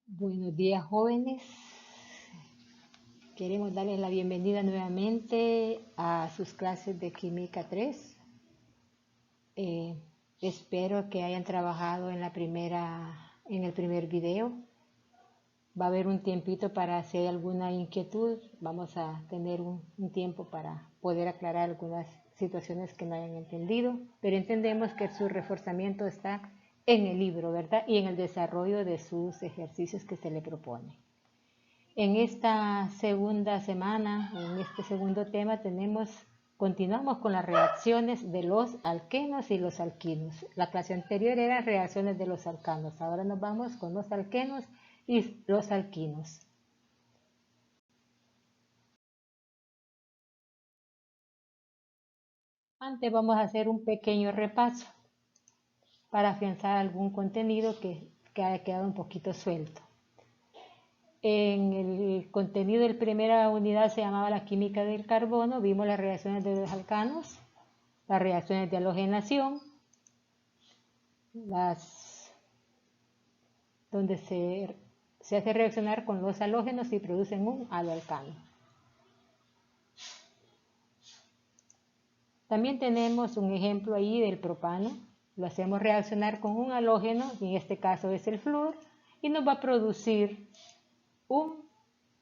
Buenos días, jóvenes. Queremos darles la bienvenida nuevamente a sus clases de Química 3. Eh, Espero que hayan trabajado en el primer video. Va a haber un tiempito para si hay alguna inquietud. Vamos a tener un tiempo para poder aclarar algunas situaciones que no hayan entendido, pero entendemos que su reforzamiento está en el libro, ¿verdad? Y en el desarrollo de sus ejercicios que se le propone. En esta segunda semana, en este segundo tema, continuamos con las reacciones de los alquenos y los alquinos. La clase anterior era reacciones de los alcanos. Ahora nos vamos con los alquenos y los alquinos. Antes vamos a hacer un pequeño repaso para afianzar algún contenido que haya quedado un poquito suelto. En el contenido de la primera unidad se llamaba la química del carbono. Vimos las reacciones de los alcanos, las reacciones de halogenación, donde se hace reaccionar con los halógenos y producen un haloalcano. También tenemos un ejemplo ahí del propano. Lo hacemos reaccionar con un halógeno, y en este caso es el flúor, y nos va a producir un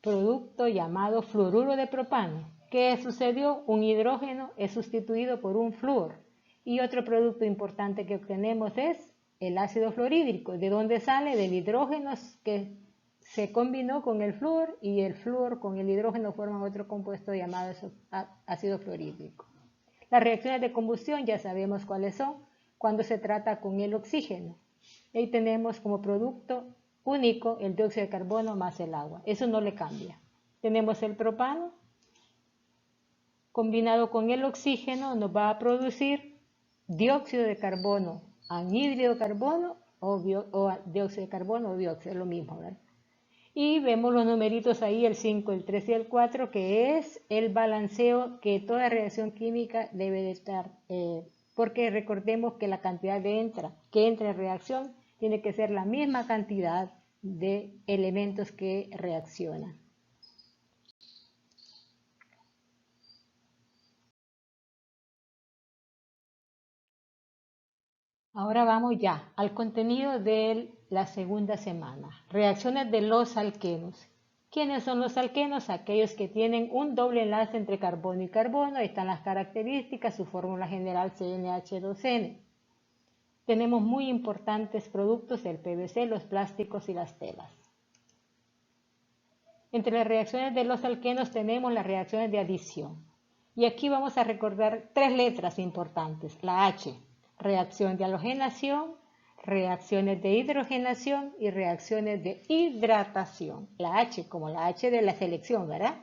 producto llamado fluoruro de propano. ¿Qué sucedió? Un hidrógeno es sustituido por un flúor. Y otro producto importante que obtenemos es el ácido fluorhídrico. ¿De dónde sale? Del hidrógeno que se combinó con el flúor, y el flúor con el hidrógeno forman otro compuesto llamado ácido fluorhídrico. Las reacciones de combustión ya sabemos cuáles son cuando se trata con el oxígeno. Ahí tenemos como producto único el dióxido de carbono más el agua. Eso no le cambia. Tenemos el propano combinado con el oxígeno, nos va a producir dióxido de carbono, anhídrido de carbono o dióxido de carbono o dióxido, es lo mismo, ¿verdad? Y vemos los numeritos ahí, el 5, el 3 y el 4, que es el balanceo que toda reacción química debe de estar, porque recordemos que la cantidad que entra en reacción tiene que ser la misma cantidad de elementos que reaccionan. Ahora vamos ya al contenido de la segunda semana. Reacciones de los alquenos. ¿Quiénes son los alquenos? Aquellos que tienen un doble enlace entre carbono y carbono. Ahí están las características, su fórmula general CnH2n. Tenemos muy importantes productos, el PVC, los plásticos y las telas. Entre las reacciones de los alquenos tenemos las reacciones de adición. Y aquí vamos a recordar tres letras importantes. La H, reacción de halogenación, reacciones de hidrogenación y reacciones de hidratación. La H como la H de la selección, ¿verdad?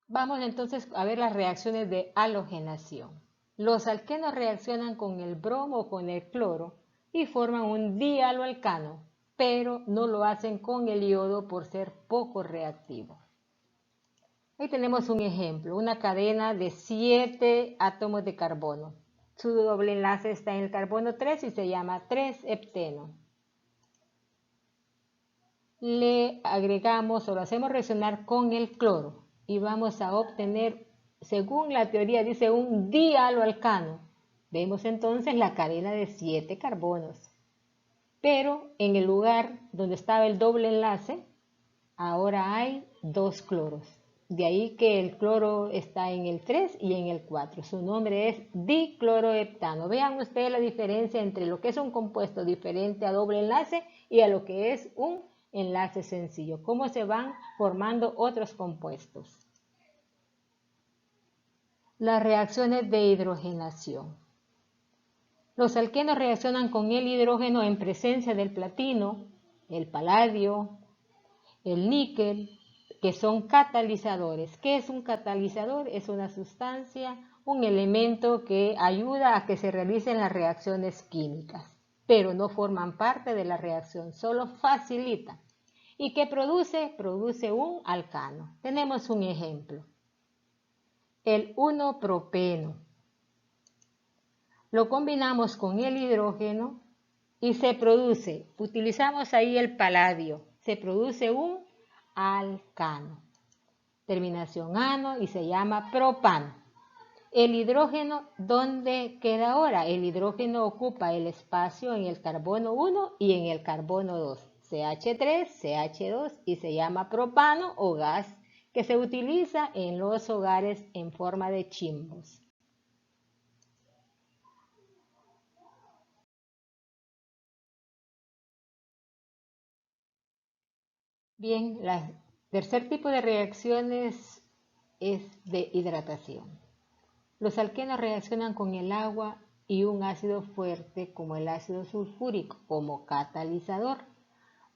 Vamos entonces a ver las reacciones de halogenación. Los alquenos reaccionan con el bromo o con el cloro y forman un dihaloalcano, pero no lo hacen con el iodo por ser poco reactivo. Ahí tenemos un ejemplo, una cadena de 7 átomos de carbono. Su doble enlace está en el carbono 3 y se llama 3-hepteno. Le agregamos o lo hacemos reaccionar con el cloro y vamos a obtener, según la teoría dice, un dihaloalcano. Vemos entonces la cadena de 7 carbonos. Pero en el lugar donde estaba el doble enlace, ahora hay 2 cloros. De ahí que el cloro está en el 3 y en el 4. Su nombre es dicloroheptano. Vean ustedes la diferencia entre lo que es un compuesto diferente a doble enlace y a lo que es un enlace sencillo. Cómo se van formando otros compuestos. Las reacciones de hidrogenación. Los alquenos reaccionan con el hidrógeno en presencia del platino, el paladio, el níquel, que son catalizadores. ¿Qué es un catalizador? Es una sustancia, un elemento que ayuda a que se realicen las reacciones químicas, pero no forman parte de la reacción, solo facilitan. ¿Y qué produce? Produce un alcano. Tenemos un ejemplo. El 1-propeno. Lo combinamos con el hidrógeno y se produce, utilizamos ahí el paladio, se produce un alcano. Terminación ano y se llama propano. El hidrógeno, ¿dónde queda ahora? El hidrógeno ocupa el espacio en el carbono 1 y en el carbono 2. CH3, CH2 y se llama propano o gas que se utiliza en los hogares en forma de chimbos. Bien, el tercer tipo de reacciones es de hidratación. Los alquenos reaccionan con el agua y un ácido fuerte como el ácido sulfúrico como catalizador,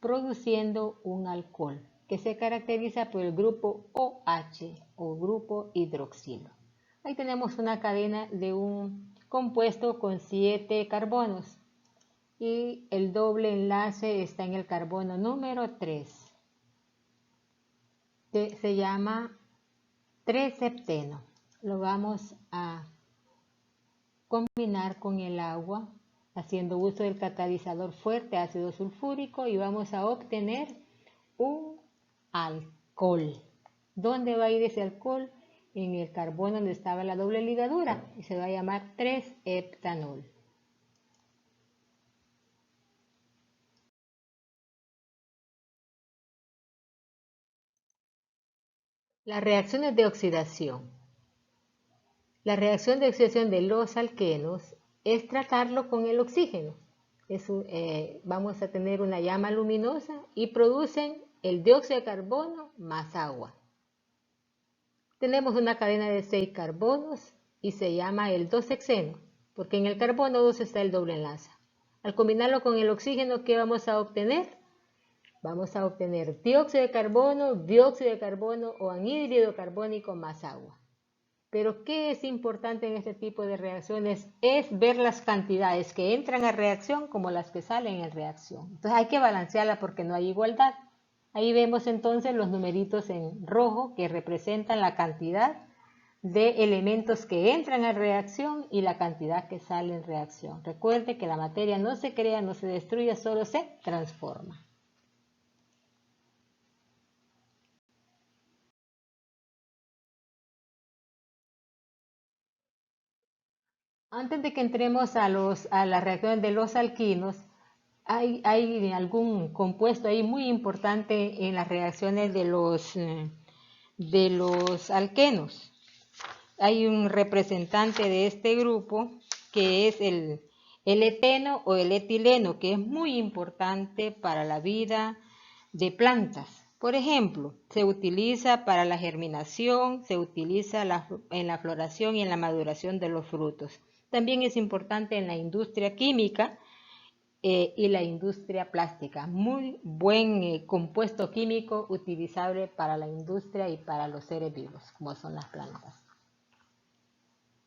produciendo un alcohol que se caracteriza por el grupo OH o grupo hidroxilo. Ahí tenemos una cadena de un compuesto con 7 carbonos y el doble enlace está en el carbono número 3. Se llama 3-septeno. Lo vamos a combinar con el agua haciendo uso del catalizador fuerte ácido sulfúrico y vamos a obtener un alcohol. ¿Dónde va a ir ese alcohol? En el carbono donde estaba la doble ligadura y se va a llamar 3-heptanol. Las reacciones de oxidación. La reacción de oxidación de los alquenos es tratarlo con el oxígeno. Vamos a tener una llama luminosa y producen el dióxido de carbono más agua. Tenemos una cadena de 6 carbonos y se llama el 2-hexeno, porque en el carbono 2 está el doble enlace. Al combinarlo con el oxígeno, ¿qué vamos a obtener? Vamos a obtener dióxido de carbono o anhídrido carbónico más agua. Pero ¿qué es importante en este tipo de reacciones? Es ver las cantidades que entran a reacción como las que salen en reacción. Entonces hay que balancearla porque no hay igualdad. Ahí vemos entonces los numeritos en rojo que representan la cantidad de elementos que entran a reacción y la cantidad que sale en reacción. Recuerde que la materia no se crea, no se destruye, solo se transforma. Antes de que entremos a las reacciones de los alquinos, hay algún compuesto ahí muy importante en las reacciones de los alquenos. Hay un representante de este grupo que es el eteno o el etileno, que es muy importante para la vida de plantas. Por ejemplo, se utiliza para la germinación, se utiliza en la floración y en la maduración de los frutos. También es importante en la industria química y la industria plástica. Muy buen compuesto químico utilizable para la industria y para los seres vivos, como son las plantas.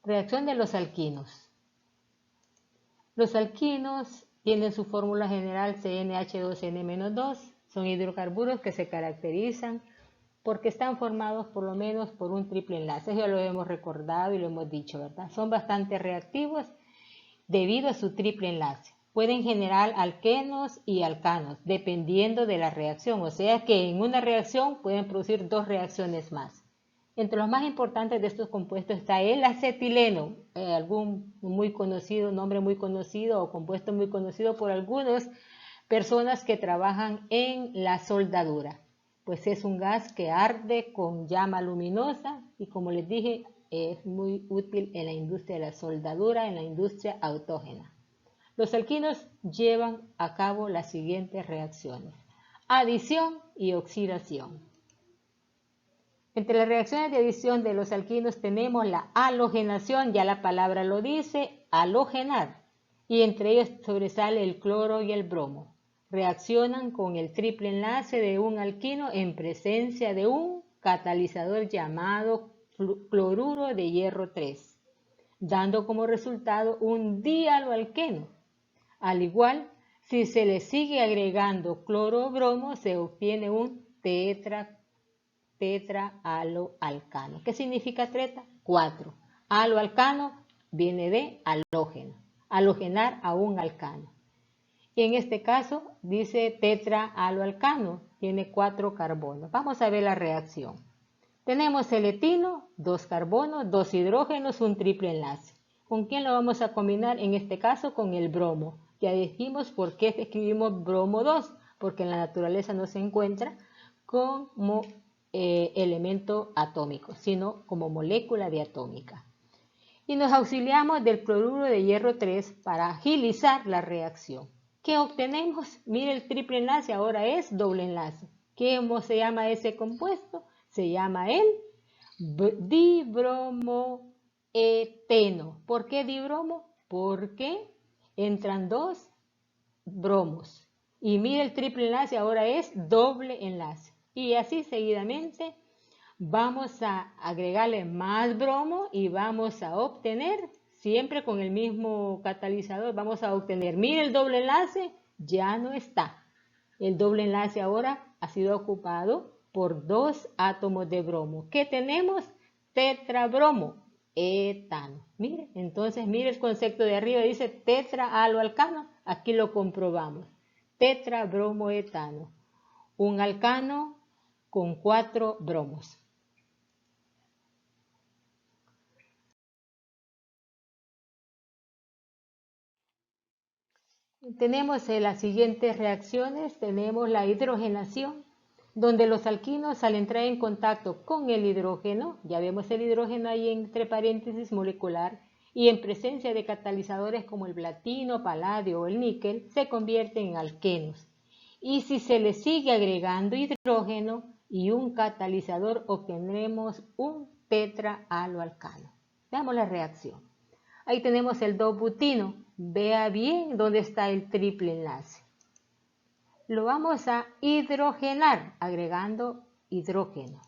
Reacción de los alquinos. Los alquinos tienen su fórmula general CnH2n-2. Son hidrocarburos que se caracterizan porque están formados por lo menos por un triple enlace. Ya lo hemos recordado y lo hemos dicho, ¿verdad? Son bastante reactivos debido a su triple enlace. Pueden generar alquenos y alcanos dependiendo de la reacción, o sea que en una reacción pueden producir 2 reacciones más. Entre los más importantes de estos compuestos está el acetileno, algún muy conocido, nombre muy conocido o compuesto muy conocido por algunas personas que trabajan en la soldadura. Pues es un gas que arde con llama luminosa y como les dije, es muy útil en la industria de la soldadura, en la industria autógena. Los alquinos llevan a cabo las siguientes reacciones: adición y oxidación. Entre las reacciones de adición de los alquinos tenemos la halogenación, ya la palabra lo dice, halogenar, y entre ellos sobresale el cloro y el bromo. Reaccionan con el triple enlace de un alquino en presencia de un catalizador llamado cloruro de hierro 3, dando como resultado un dialoalqueno. Al igual, Si se le sigue agregando cloro-bromo, se obtiene un tetrahaloalcano. ¿Qué significa tetra? 4. Haloalcano viene de halógeno, halogenar a un alcano. Y en este caso dice tetrahaloalcano, tiene 4 carbonos. Vamos a ver la reacción. Tenemos el etino, 2 carbonos, 2 hidrógenos, un triple enlace. ¿Con quién lo vamos a combinar? En este caso con el bromo. Ya dijimos por qué escribimos bromo 2, porque en la naturaleza no se encuentra como elemento atómico, sino como molécula diatómica. Y nos auxiliamos del cloruro de hierro 3 para agilizar la reacción. ¿Qué obtenemos? Mire, el triple enlace ahora es doble enlace. ¿Cómo se llama ese compuesto? Se llama el dibromoeteno. ¿Por qué dibromo? Porque entran 2 bromos. Y mire, el triple enlace ahora es doble enlace. Y así seguidamente vamos a agregarle más bromo y vamos a obtener, siempre con el mismo catalizador, vamos a obtener, mire, el doble enlace ya no está. El doble enlace ahora ha sido ocupado por 2 átomos de bromo. ¿Qué tenemos? Tetrabromo etano. Mire, entonces mire el concepto de arriba, dice tetrahaloalcano. Aquí lo comprobamos. Tetrabromoetano. Un alcano con 4 bromos. Tenemos las siguientes reacciones. Tenemos la hidrogenación, donde los alquinos al entrar en contacto con el hidrógeno, ya vemos el hidrógeno ahí entre paréntesis molecular, y en presencia de catalizadores como el platino, paladio o el níquel, se convierten en alquenos. Y si se le sigue agregando hidrógeno y un catalizador, obtendremos un tetrahaloalcano. Veamos la reacción. Ahí tenemos el 2-butino. Vea bien dónde está el triple enlace. Lo vamos a hidrogenar agregando hidrógeno.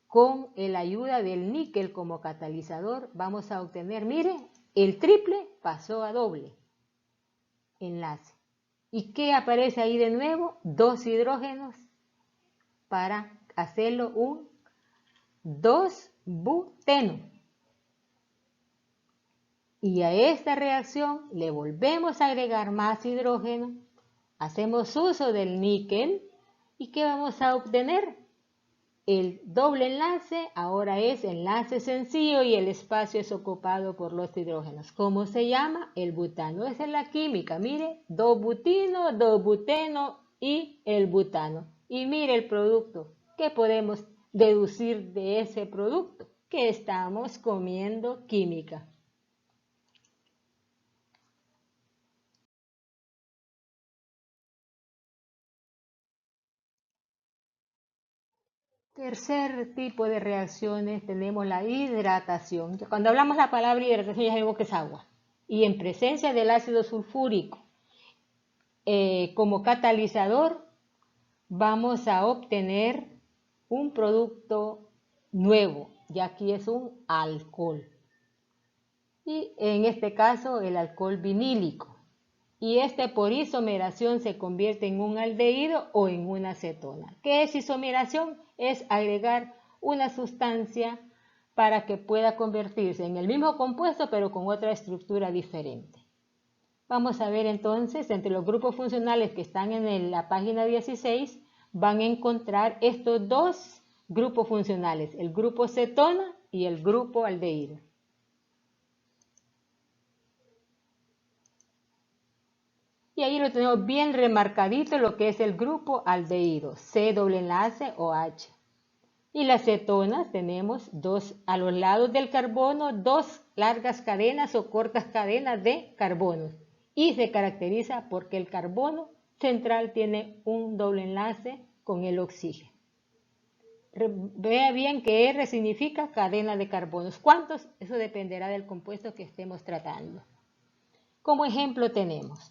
Con la ayuda del níquel como catalizador vamos a obtener, mire, el triple pasó a doble enlace. ¿Y qué aparece ahí de nuevo? 2 hidrógenos para hacerlo un 2-buteno. Y a esta reacción le volvemos a agregar más hidrógeno, hacemos uso del níquel y ¿qué vamos a obtener? El doble enlace ahora es enlace sencillo y el espacio es ocupado por los hidrógenos. ¿Cómo se llama? El butano. Esa es la química. Mire, 2-butino, 2-buteno y el butano. Y mire el producto. ¿Qué podemos deducir de ese producto? Que estamos comiendo química. Tercer tipo de reacciones tenemos la hidratación. Cuando hablamos la palabra hidratación ya sabemos que es agua. Y en presencia del ácido sulfúrico como catalizador vamos a obtener un producto nuevo, y aquí es un alcohol. Y en este caso el alcohol vinílico. Y este por isomeración se convierte en un aldehído o en una acetona. ¿Qué es isomeración? Es agregar una sustancia para que pueda convertirse en el mismo compuesto pero con otra estructura diferente. Vamos a ver entonces, entre los grupos funcionales que están en la página 16, van a encontrar estos 2 grupos funcionales, el grupo cetona y el grupo aldehído. Y ahí lo tenemos bien remarcadito lo que es el grupo aldehído, C doble enlace o H. Y las cetonas tenemos 2 a los lados del carbono, 2 largas cadenas o cortas cadenas de carbonos. Y se caracteriza porque el carbono central tiene un doble enlace con el oxígeno. Vea bien que R significa cadena de carbonos. ¿Cuántos? Eso dependerá del compuesto que estemos tratando. Como ejemplo tenemos.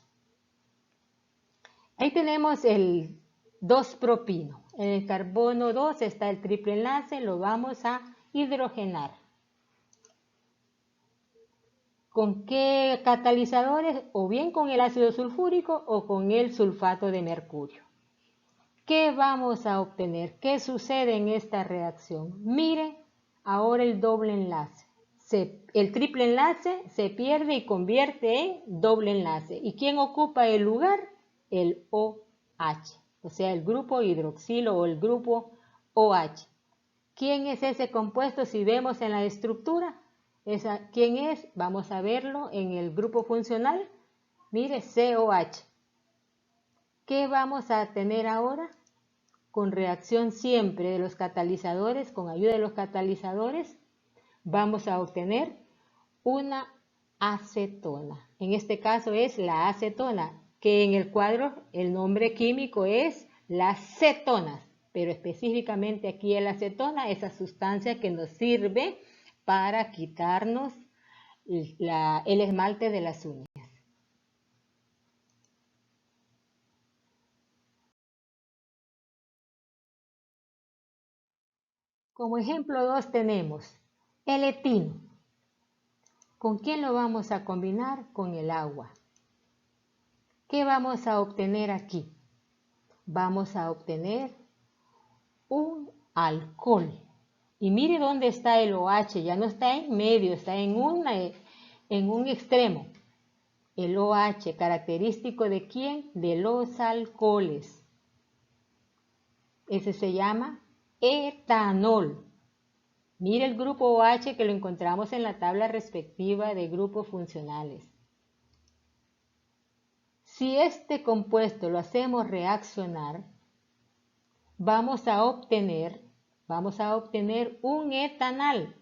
Ahí tenemos el 2-propino. En el carbono 2 está el triple enlace, lo vamos a hidrogenar. ¿Con qué catalizadores? O bien con el ácido sulfúrico o con el sulfato de mercurio. ¿Qué vamos a obtener? ¿Qué sucede en esta reacción? Miren, ahora el doble enlace. El triple enlace se pierde y convierte en doble enlace. ¿Y quién ocupa el lugar? El OH, o sea, el grupo hidroxilo o el grupo OH. ¿Quién es ese compuesto si vemos en la estructura? ¿Quién es? Vamos a verlo en el grupo funcional. Mire, COH. ¿Qué vamos a tener ahora? Con reacción siempre de los catalizadores, con ayuda de los catalizadores, vamos a obtener una acetona. En este caso es la acetona, que en el cuadro el nombre químico es las cetonas, pero específicamente aquí es la acetona, esa sustancia que nos sirve para quitarnos el esmalte de las uñas. Como ejemplo 2 tenemos el etino. ¿Con quién lo vamos a combinar? Con el agua. ¿Qué vamos a obtener aquí? Vamos a obtener un alcohol. Y mire dónde está el OH, ya no está en medio, está en un extremo. El OH, característico ¿de quién? De los alcoholes. Ese se llama etanol. Mire el grupo OH que lo encontramos en la tabla respectiva de grupos funcionales. Si este compuesto lo hacemos reaccionar, vamos a obtener un etanal.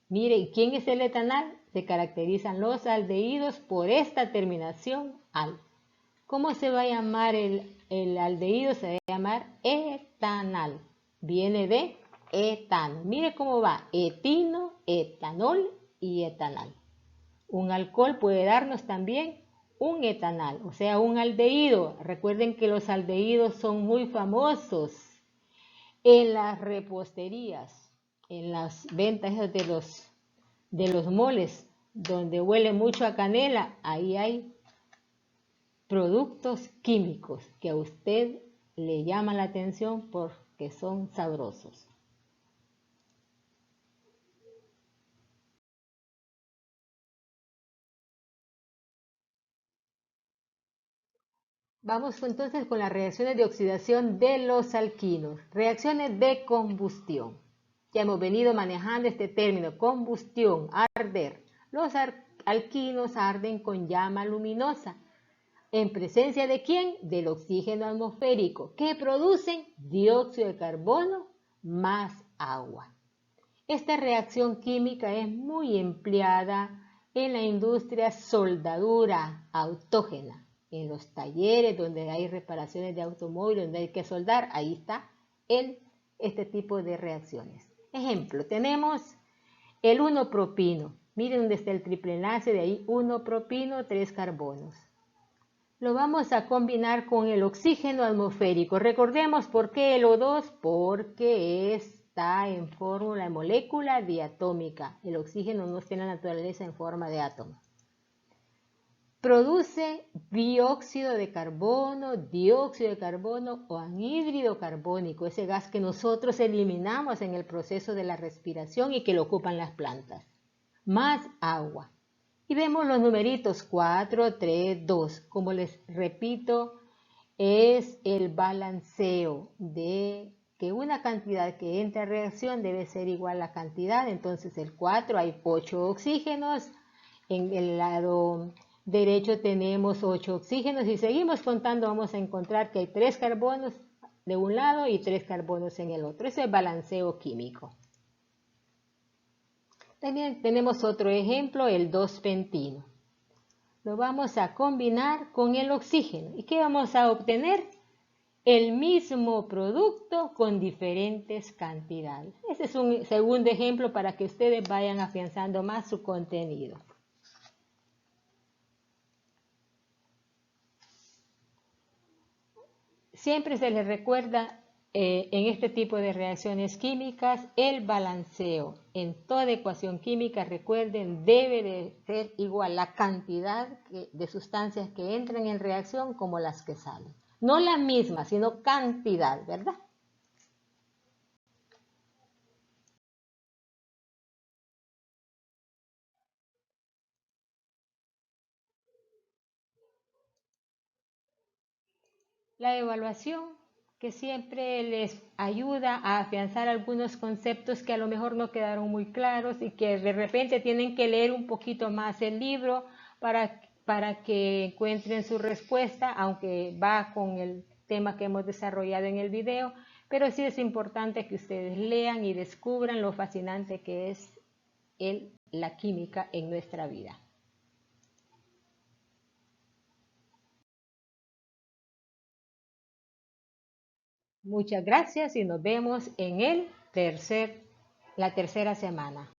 Mire, ¿y quién es el etanal? Se caracterizan los aldehídos por esta terminación al. ¿Cómo se va a llamar el aldehído? Se va a llamar etanal. Viene de etano. Mire cómo va, etino, etanol y etanal. Un alcohol puede darnos también un etanal, o sea, un aldehído. Recuerden que los aldehídos son muy famosos en las reposterías, en las ventas de los moles, donde huele mucho a canela, ahí hay productos químicos que a usted le llaman la atención porque son sabrosos. Vamos entonces con las reacciones de oxidación de los alquinos. Reacciones de combustión. Ya hemos venido manejando este término, combustión, arder. Los alquinos arden con llama luminosa. ¿En presencia de quién? Del oxígeno atmosférico, que producen dióxido de carbono más agua. Esta reacción química es muy empleada en la industria soldadura autógena, en los talleres donde hay reparaciones de automóviles, donde hay que soldar, ahí está este tipo de reacciones. Ejemplo, tenemos el 1-propino. Miren dónde está el triple enlace, de ahí 1-propino, 3 carbonos. Lo vamos a combinar con el oxígeno atmosférico. Recordemos por qué el O2, porque está en fórmula de molécula diatómica. El oxígeno no está en la naturaleza en forma de átomo. Produce dióxido de carbono o anhídrido carbónico, ese gas que nosotros eliminamos en el proceso de la respiración y que lo ocupan las plantas. Más agua. Y vemos los numeritos 4, 3, 2. Como les repito, es el balanceo de que una cantidad que entra a reacción debe ser igual a la cantidad. Entonces el 4 hay 8 oxígenos. En el lado derecho tenemos 8 oxígenos. Y seguimos contando, vamos a encontrar que hay 3 carbonos de un lado y 3 carbonos en el otro. Eso es balanceo químico. También tenemos otro ejemplo, el 2-pentino. Lo vamos a combinar con el oxígeno. ¿Y qué vamos a obtener? El mismo producto con diferentes cantidades. Ese es un segundo ejemplo para que ustedes vayan afianzando más su contenido. Siempre se les recuerda en este tipo de reacciones químicas, el balanceo en toda ecuación química, recuerden, debe de ser igual la cantidad de sustancias que entran en reacción como las que salen. No la misma, sino cantidad, ¿verdad? La evaluación, que siempre les ayuda a afianzar algunos conceptos que a lo mejor no quedaron muy claros y que de repente tienen que leer un poquito más el libro para que encuentren su respuesta, aunque va con el tema que hemos desarrollado en el video, pero sí es importante que ustedes lean y descubran lo fascinante que es la química en nuestra vida. Muchas gracias y nos vemos en la tercera semana.